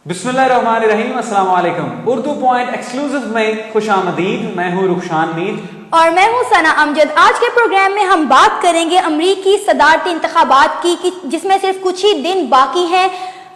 बिस्मिल्लाहिर्रहमानिर्रहीम, अस्सलाम वालेकुम। उर्दू पॉइंट एक्सक्लूसिव में खुश आमदीद। मैं हूँ रुखशान मीर और मैं हूँ सना अमजद। आज के प्रोग्राम में हम बात करेंगे अमरीकी सदारती इंतखाबात की कि जिसमें सिर्फ कुछ ही दिन बाकी हैं।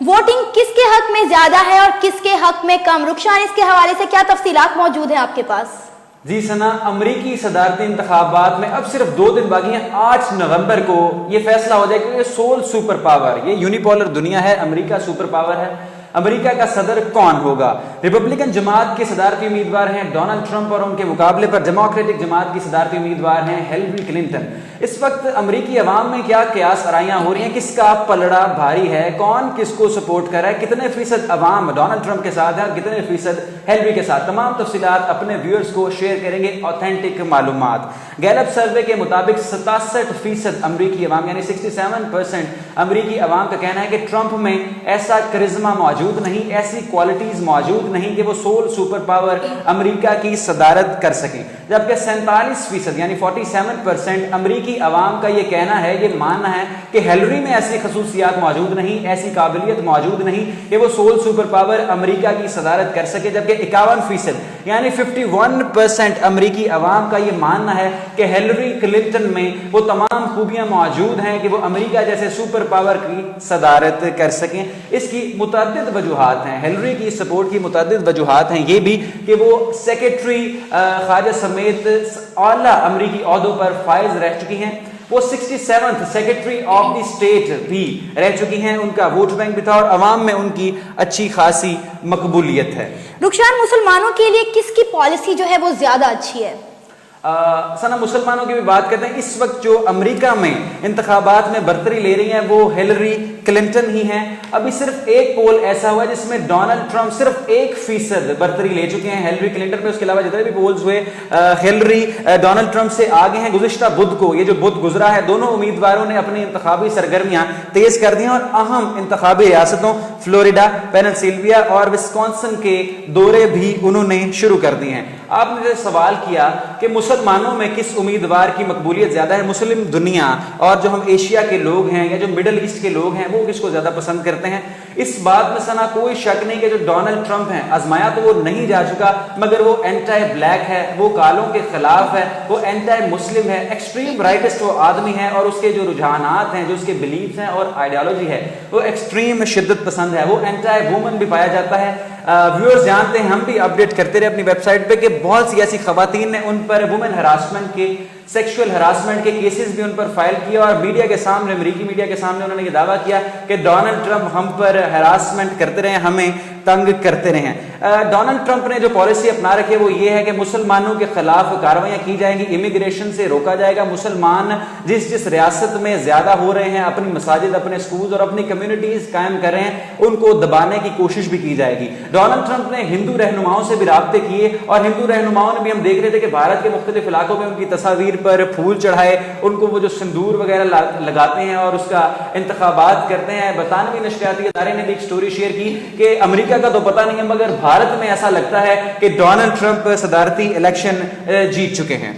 वोटिंग किसके हक में ज्यादा है और किसके हक में कम? रुखशान, इसके हवाले से क्या तफसीलात मौजूद हैं आपके पास? जी सना, अमरीकी सदारती इंतखाबात में अब सिर्फ 2 दिन बाकी हैं। 8 नवंबर को ये फैसला हो जाएगा कि ये सोल सुपर पावर, ये यूनिपोलर दुनिया है, अमरीका सुपर पावर है। अमेरिका का सदर कौन होगा? रिपब्लिकन जमात के सदारती उम्मीदवार हैं डोनाल्ड ट्रंप और उनके मुकाबले पर डेमोक्रेटिक जमात की सदारती उम्मीदवार हैं हिलरी क्लिंटन। इस वक्त अमेरिकी अवाम में क्या कयास आराइयां हो रही हैं, किसका पलड़ा भारी है, कौन किसको सपोर्ट कर रहा है, कितने फीसद अवाम डोनाल्ड ट्रंप के साथ है और कितने फीसद हिलरी के साथ, तमाम तफसीलात अपने व्यूअर्स को शेयर करेंगे। ऑथेंटिक मालूमात गैलप सर्वे के मुताबिक 67% अमरीकी अवाम यानी 67% अमरीकी अवाम का कहना है कि ट्रंप में ऐसा करिश्मा मौजूद नहीं, ऐसी क्वालिटीज मौजूद नहीं कि वो सोल सुपर पावर अमेरिका की सदारत कर सके। जबकि 47% यानी 47% अमरीकी अवाम का ये कहना है, ये मानना है कि हिलरी में ऐसी खसूसियात मौजूद नहीं, ऐसी काबिलियत मौजूद नहीं कि वो सोल सुपर पावर अमेरिका की सदारत कर सके। जबकि 51% यानी 51% अमरीकी अवाम का ये मानना है कि हिलरी क्लिंटन में वो तमाम खूबियां मौजूद हैं कि वो अमेरिका जैसे सुपर पावर की सदारत कर सकें। इसकी मुतअद्दिद वजूहात हैं, हिलरी की सपोर्ट की मुतअद्दिद वजूहात हैं। ये भी कि वो सेक्रेटरी खारजा समेत आला अमरीकी ओहदों पर फाइज रह चुकी हैं। वो 67th secretary of the state भी रह चुकी हैं। उनका वोट बैंक भी था और अवाम में उनकी अच्छी खासी मकबूलियत है। रुखशान, मुसलमानों के लिए किसकी पॉलिसी जो है वो ज्यादा अच्छी है? सना, मुसलमानों की भी बात करते हैं। इस वक्त जो अमेरिका में इंतखाबात में बरतरी ले रही हैं वो हिलरी क्लिंटन ही हैं। अभी सिर्फ एक पोल ऐसा हुआ जिसमें डोनाल्ड ट्रंप सिर्फ 1% बरतरी ले चुके हैं हिलरी क्लिंटन में। उसके अलावा जितने भी पोल्स हुए हिलरी डोनाल्ड ट्रंप से आगे हैं। गुज़िश्ता बुध को, ये जो बुध गुजरा है, दोनों उम्मीदवारों ने अपनी इंतखाबी सरगर्मियां तेज कर दी हैं और अहम इंतखाबी रियासतों फ्लोरिडा, पेनिनसिल्विया और विस्कॉन्सिन के दौरे भी उन्होंने शुरू कर दिए हैं। आपने सवाल किया कि मुसलमानों में किस उम्मीदवार की मकबूलियत ज्यादा है। मुस्लिम दुनिया और जो हम एशिया के लोग हैं या जो मिडल ईस्ट के लोग हैं वो किसको ज्यादा पसंद करते हैं? इस बात में सना कोई शक नहीं कि जो डोनाल्ड ट्रंप हैं, आजमाया तो वो नहीं जा चुका मगर वो एंटी ब्लैक है, वो कालों के खिलाफ है, वो एंटी मुस्लिम है, एक्सट्रीम राइटिस्ट वो आदमी है और उसके जो रुझानात हैं, जो उसके बिलीफ हैं और आइडियोलॉजी है वो एक्सट्रीम शिद्दत पसंद है। वो एंटी वुमन भी पाया जाता है। व्यूअर्स जानते हैं, हम भी अपडेट करते रहे अपनी वेबसाइट पे कि बहुत सी ऐसी खवातीन ने उन पर वुमेन हरासमेंट के, सेक्सुअल हरासमेंट के केसेस भी उन पर फाइल किए और मीडिया के सामने, अमेरिकी मीडिया के सामने उन्होंने ये दावा किया कि डोनाल्ड ट्रंप हम पर हरासमेंट करते रहे, हमें तंग करते रहे हैं। डोनाल्ड ट्रंप ने जो पॉलिसी अपना रखी है वो ये है कि मुसलमानों के खिलाफ कार्रवाइयां की जाएंगी, इमिग्रेशन से रोका जाएगा। मुसलमान जिस जिस रियासत में ज्यादा हो रहे हैं, अपनी मसाजिद, अपने स्कूल और अपनी कम्युनिटीज कायम कर रहे हैं, उनको दबाने की कोशिश भी की जाएगी। डोनाल्ड ट्रंप ने हिंदू रहनुमाओं से भी राब्ते किए और हिंदू रहनुमाओं ने भी, हम देख रहे थे कि भारत के मुख्तलिफ इलाकों में उनकी तस्वीर पर फूल चढ़ाए, उनको वो जो सिंदूर वगैरह लगाते हैं और उसका इंतखाबात करते हैं। बरतानवी नशरियाती इदारे ने भी एक स्टोरी शेयर की कि अमेरिका का तो पता नहीं है मगर भारत में ऐसा लगता है कि डोनाल्ड ट्रंप सदारती इलेक्शन जीत चुके हैं।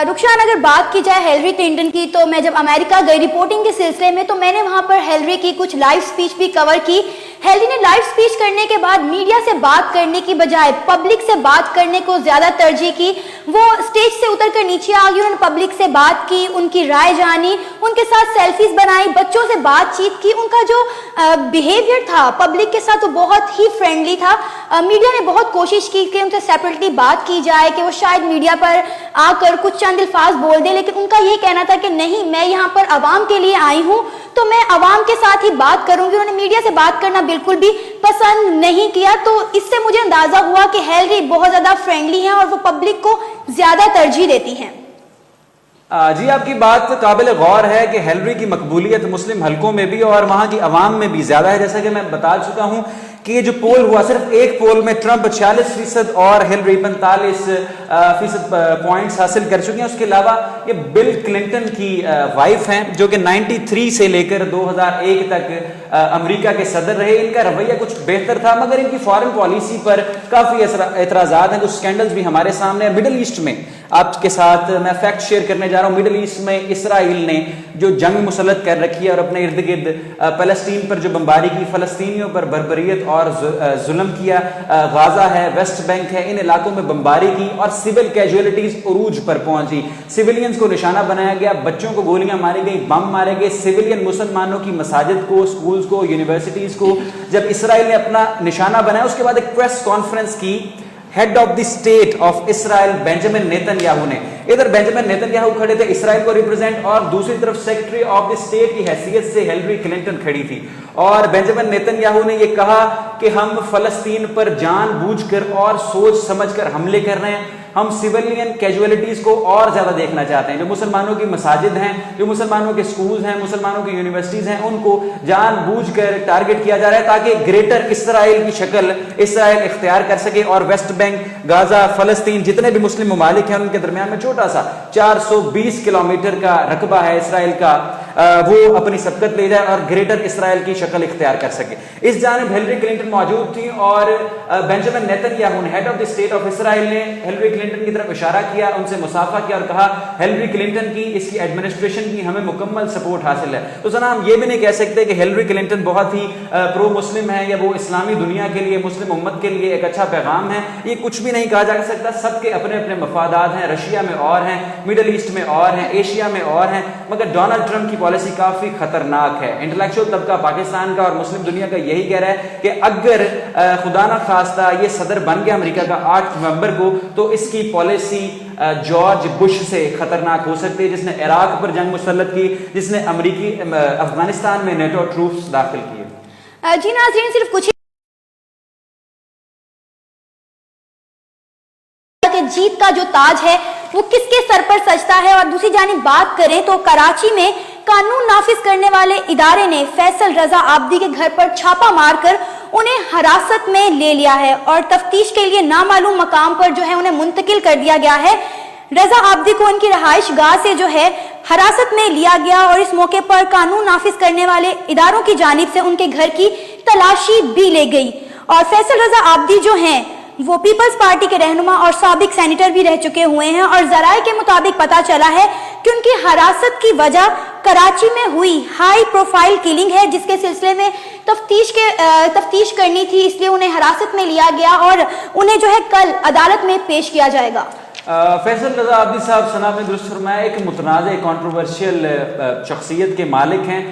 रुखशान, अगर बात की जाए हिलरी क्लिंटन की, तो मैं जब अमेरिका गई रिपोर्टिंग के सिलसिले में तो मैंने वहां पर हिलरी की कुछ लाइव स्पीच भी कवर की। हिलरी ने लाइव स्पीच करने के बाद मीडिया से बात करने की बजाय पब्लिक से बात करने को ज्यादा तरजीह की। वो स्टेज से उतरकर नीचे आ गई, उन्होंने पब्लिक से बात की, उनकी राय जानी, उनके साथ सेल्फीज बनाई, बच्चों से बातचीत की। उनका जो बिहेवियर था पब्लिक के साथ वो बहुत ही फ्रेंडली था। मीडिया ने बहुत कोशिश की कि उनसे सेपरेटली बात की जाए, कि वो शायद मीडिया पर आकर कुछ चंद अल्फाज बोल दे, लेकिन उनका ये कहना था कि नहीं, मैं यहाँ पर अवाम के लिए आई हूँ तो मैं अवाम के साथ ही बात करूंगी। उन्होंने मीडिया से बात करना बिल्कुल भी पसंद नहीं किया। तो इससे मुझे अंदाजा हुआ कि हिलरी बहुत ज्यादा फ्रेंडली हैं और वो पब्लिक को ज्यादा तरजीह देती हैं। जी, आपकी बात काबिल गौर है कि हिलरी की मकबूलियत मुस्लिम हलकों में भी और वहां की अवाम में भी ज्यादा है। जैसा कि मैं बता चुका हूं कि ये जो पोल हुआ, सिर्फ एक पोल में ट्रंप 46% और हिलरी 45% पॉइंट्स हासिल कर चुके हैं। उसके अलावा ये बिल क्लिंटन की वाइफ हैं जो कि 93 से लेकर 2001 तक अमेरिका के सदर रहे। इनका रवैया कुछ बेहतर था मगर इनकी फॉरेन पॉलिसी पर काफी एतराजात हैं, कुछ स्कैंडल्स भी हमारे सामने। मिडिल ईस्ट में آپ کے ساتھ میں فیکٹ شیئر کرنے جا رہا ہوں. مڈل ایسٹ میں اسرائیل نے جو جنگ مسلط کر رکھی ہے اور اپنے ارد گرد فلسطین پر جو بمباری کی, فلسطینیوں پر بربریت اور ظلم کیا, غازہ ہے, ویسٹ بینک ہے, ان علاقوں میں بمباری کی اور سول کیجویلٹیز عروج پر پہنچی. سویلینز کو نشانہ بنایا گیا, بچوں کو گولیاں ماری گئی, بم مارے گئے. سویلین مسلمانوں کی مساجد کو, سکولز کو, یونیورسٹیز کو جب اسرائیل نے اپنا نشانہ بنایا, اس کے بعد ایک پریس کانفرنس کی head of the state of Israel Benjamin Netanyahu نے. ادھر بینجامن نیتن یاہو کھڑے تھے اسرائیل کو ریپرزینٹ, اور دوسری طرف سیکرٹری آف دی اسٹیٹ کی حیثیت سے ہیلری کلنٹن کھڑی تھی. اور بینجامن نیتن یاہو نے یہ کہا کہ ہم فلسطین پر جان بوجھ کر اور سوچ سمجھ کر حملے کر رہے ہیں. ہم سویلین کیجویلٹیز کو اور زیادہ دیکھنا چاہتے ہیں. جو مسلمانوں کی مساجد ہیں, جو مسلمانوں کے سکولز ہیں, مسلمانوں کی یونیورسٹیز ہیں, ان کو جان بوجھ کر ٹارگٹ کیا جا رہا ہے تاکہ گریٹر اسرائیل کی شکل اسرائیل اختیار کر سکے. اور ویسٹ بینک, غازہ, فلسطین, جتنے بھی مسلم ممالک ہیں ان کے درمیان میں چھوٹا سا 420 کلومیٹر کا رقبہ ہے اسرائیل کا, وہ اپنی سبقت لے جائے اور گریٹر اسرائیل کی شکل اختیار کر سکے. اس جانب ہیلری کلنٹن موجود تھی اور بینجامن نیتن یاہو نے, head of the state of Israel نے ہیلری کلنٹن کی طرف اشارہ کیا, ان سے مصافحہ کیا اور کہا ہیلری کلنٹن کی, اس کی ایڈمنسٹریشن کی ہمیں مکمل سپورٹ حاصل ہے. تو سنا ہم یہ بھی نہیں کہہ سکتے کہ ہیلری کلنٹن بہت ہی پرو مسلم ہے یا وہ اسلامی دنیا کے لیے, مسلم امت کے لیے ایک اچھا پیغام ہے. یہ کچھ بھی نہیں کہا جا سکتا. سب کے اپنے اپنے مفادات ہیں. رشیا میں اور ہیں, مڈل ایسٹ میں اور ہیں, ایشیا میں اور ہیں, مگر ڈونلڈ ٹرمپ کی پالیسی کافی خطرناک ہے. انٹلیکچوئل طبقہ پاکستان کا اور مسلم دنیا کا یہی کہہ رہا ہے کہ اگر خدا نہ خواستہ یہ صدر بن گیا امریکہ کا 8 نومبر کو, تو اس کی پالیسی جارج بش سے خطرناک ہو سکتی ہے, جس نے عراق پر جنگ مسلط کی, جس نے امریکی افغانستان میں نیٹو ٹروپس داخل کیے. جی ناظرین, صرف کچھ کہ جیت کا جو تاج ہے وہ کس کے سر پر سجتا ہے. اور دوسری جانب بات کریں تو کراچی میں قانون نافذ کرنے والے ادارے نے فیصل رضا عابدی کے گھر پر چھاپا مار کر انہیں حراست میں لے لیا ہے اور تفتیش کے لیے نامعلوم مقام پر جو ہے انہیں منتقل کر دیا گیا ہے. رضا عابدی کو ان کی رہائش گاہ سے جو ہے حراست میں لیا گیا اور اس موقع پر قانون نافذ کرنے والے اداروں کی جانب سے ان کے گھر کی تلاشی بھی لے گئی. اور فیصل رضا عابدی جو ہیں وہ پیپلز پارٹی کے رہنما اور سابق سینیٹر بھی رہ چکے ہوئے ہیں, اور ذرائع کے مطابق پتا چلا ہے کہ ان کی حراست کی وجہ کراچی میں ہوئی ہائی پروفائل کلنگ ہے, جس کے سلسلے میں تفتیش کرنی تھی, اس لیے انہیں حراست میں لیا گیا اور انہیں جو ہے کل عدالت میں پیش کیا جائے گا. فیصل رضا عابدی صاحب سناب نے درست فرمایا, ایک متنازع کنٹروورشیل شخصیت کے مالک ہیں.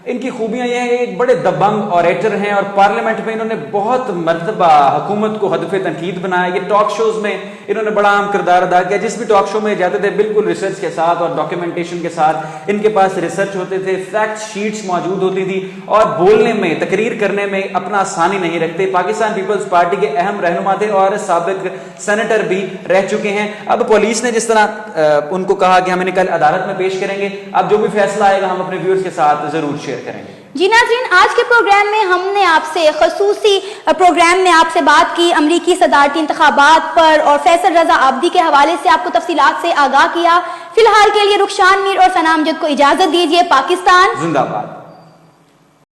ان کی خوبیاں یہ ہیں, ایک بڑے دبنگ اوریٹر ہیں اور پارلیمنٹ میں انہوں نے بہت مرتبہ حکومت کو ہدف تنقید بنایا. یہ ٹاک شوز میں انہوں نے بڑا اہم کردار ادا کیا. جس بھی ٹاک شو میں جاتے تھے بالکل ریسرچ کے ساتھ اور ڈاکیومنٹیشن کے ساتھ, ان کے پاس ریسرچ ہوتے تھے, فیکٹ شیٹس موجود ہوتی تھی, اور بولنے میں, تقریر کرنے میں اپنا آسانی نہیں رکھتے. پاکستان پیپلز پارٹی کے اہم رہنما تھے اور سابق سینیٹر بھی رہ چکے ہیں. اب پولیس نے جس طرح ان کو کہا کہ ہم انہیں کل عدالت میں پیش کریں گے, اب جو بھی فیصلہ آئے گا ہم اپنے ویورز کے ساتھ ضرور شیئر کریں گے. جی ناظرین, آج کے پروگرام میں ہم نے آپ سے خصوصی پروگرام میں آپ سے بات کی امریکی صدارتی انتخابات پر اور فیصل رضا عابدی کے حوالے سے آپ کو تفصیلات سے آگاہ کیا. فی الحال کے لیے رخشان میر اور ثنا امجد کو اجازت دیجیے. پاکستان زندہ باد.